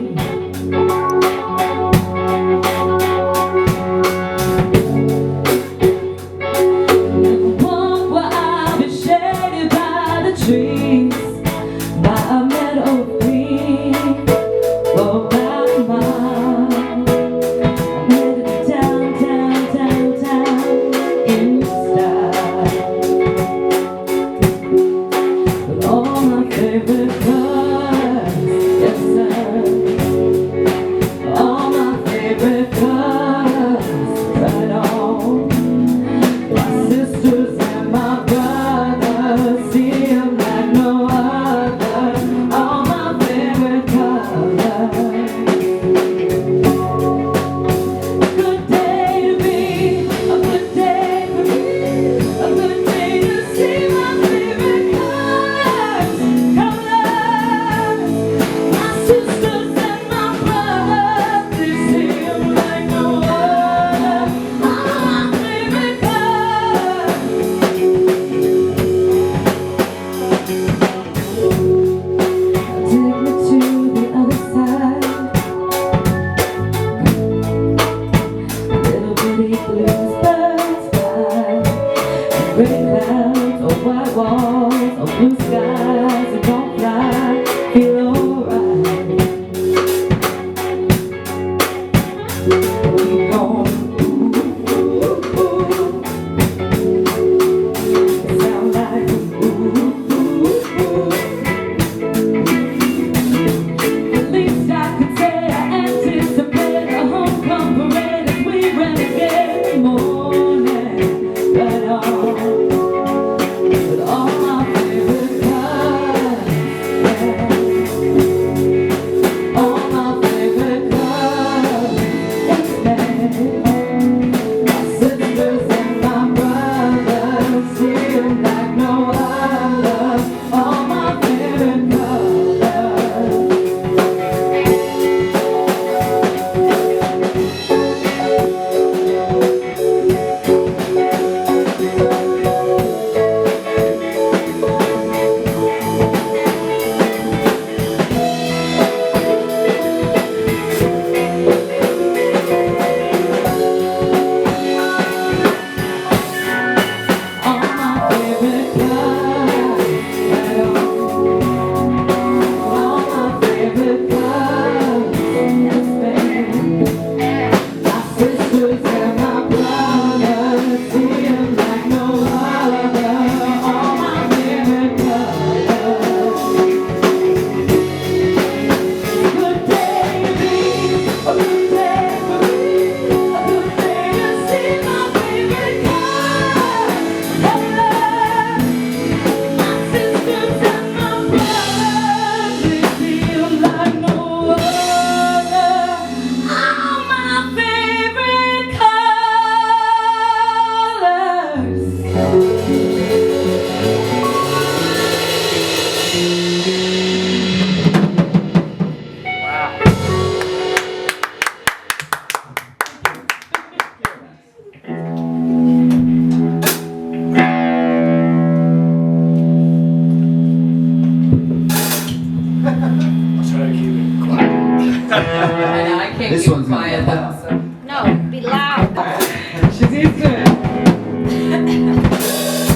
know, I can't This keep one's gonna quiet be though. So. No, be loud. She's used to it.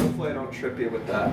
Hopefully I don't trip you with that.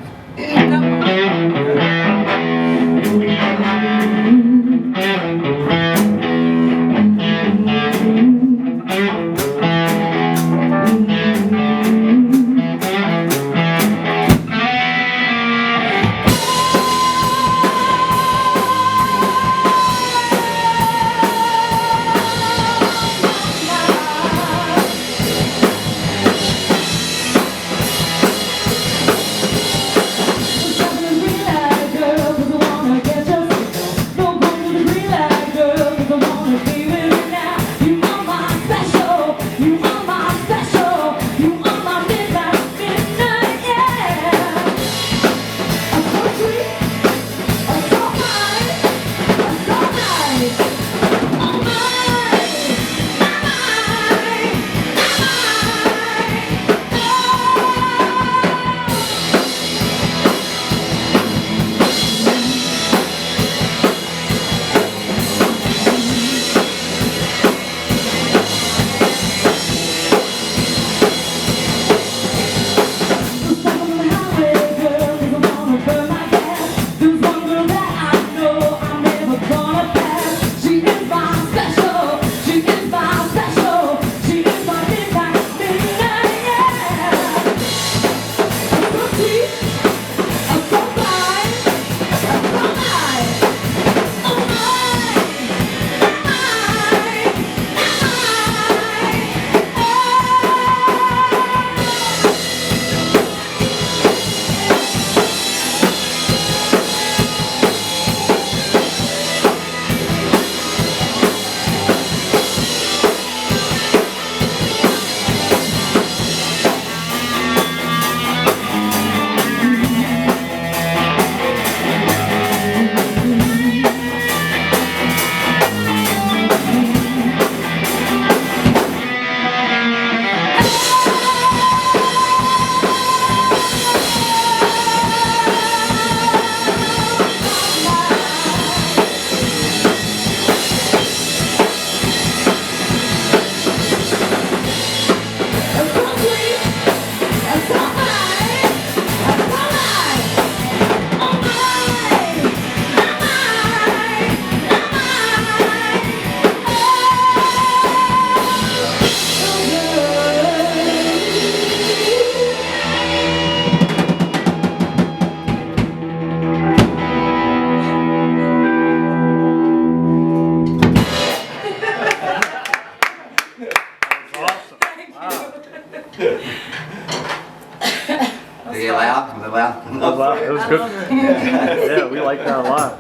Did it loud? Was it loud? It was good. Yeah, we like that a lot.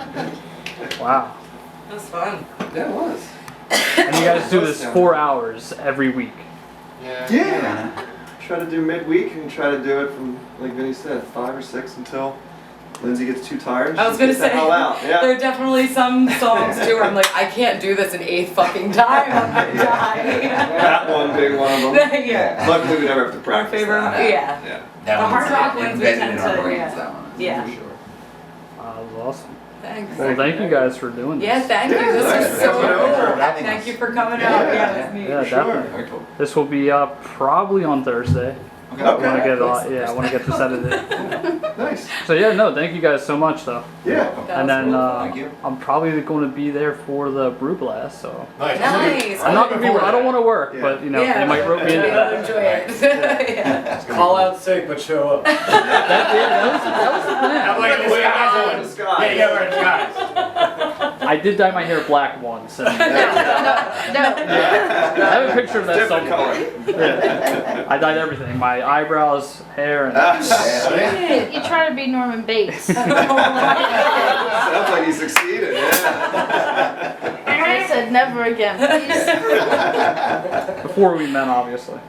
Wow. That was fun. Yeah, it was. And you guys do this 4 hours every week. Yeah. Try to do midweek and try to do it from, like Vinny said, 5 or 6 until Lindsay gets too tired. I was gonna Get the say, hell out. Yeah. there are definitely some songs too where I'm like, I can't do this an eighth fucking time. I'm gonna die. That one being one of them. Yeah. Luckily, we never have to Our practice favorite, that. yeah. Yeah. That The hard one's rock ones we embedded tend in our to, brains, yeah. that one. Yeah. For sure. That was awesome. Thanks. Well, thank you guys for doing this. Yeah, thank you. Yeah, This thanks was for so coming cool. over. Thank you for coming Yeah. out. Yeah, it was neat. Yeah, Sure. definitely. Very cool. This will be up probably on Thursday. Okay. I want to Okay. get I want to get this edited. Nice. So yeah, no, thank you guys so much though. Yeah. And then Thank you. I'm probably going to be there for the brew blast. So Nice. Nice. I'm not gonna be. I don't want to work, Yeah. but you know Yeah, they might rope me into maybe that. I'll enjoy it. Yeah. Call out sick, but show up. That was the plan. I'm like, this guy's on. Disguise. Yeah, you gotta wear a disguise. I did dye my hair black once, and I have a picture of that Different somewhere. color. Yeah. I dyed everything: my eyebrows, hair, and You try to be Norman Bates. Sounds like he succeeded. Yeah. I said never again, please. before we met, obviously.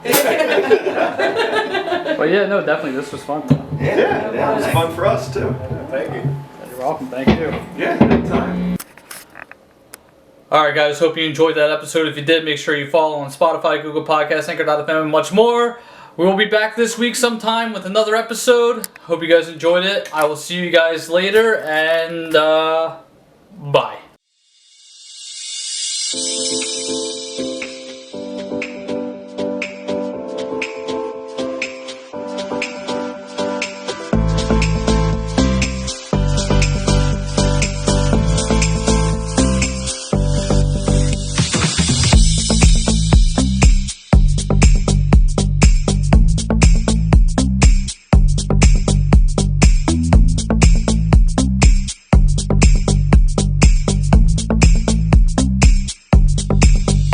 But yeah, no, definitely, this was fun. Though. Yeah, it was fun for us too. Thank you. You're welcome. Thank you. Yeah, anytime. Alright guys, hope you enjoyed that episode. If you did, make sure you follow on Spotify, Google Podcasts, Anchor.fm, and much more. We will be back this week sometime with another episode. Hope you guys enjoyed it. I will see you guys later, and bye.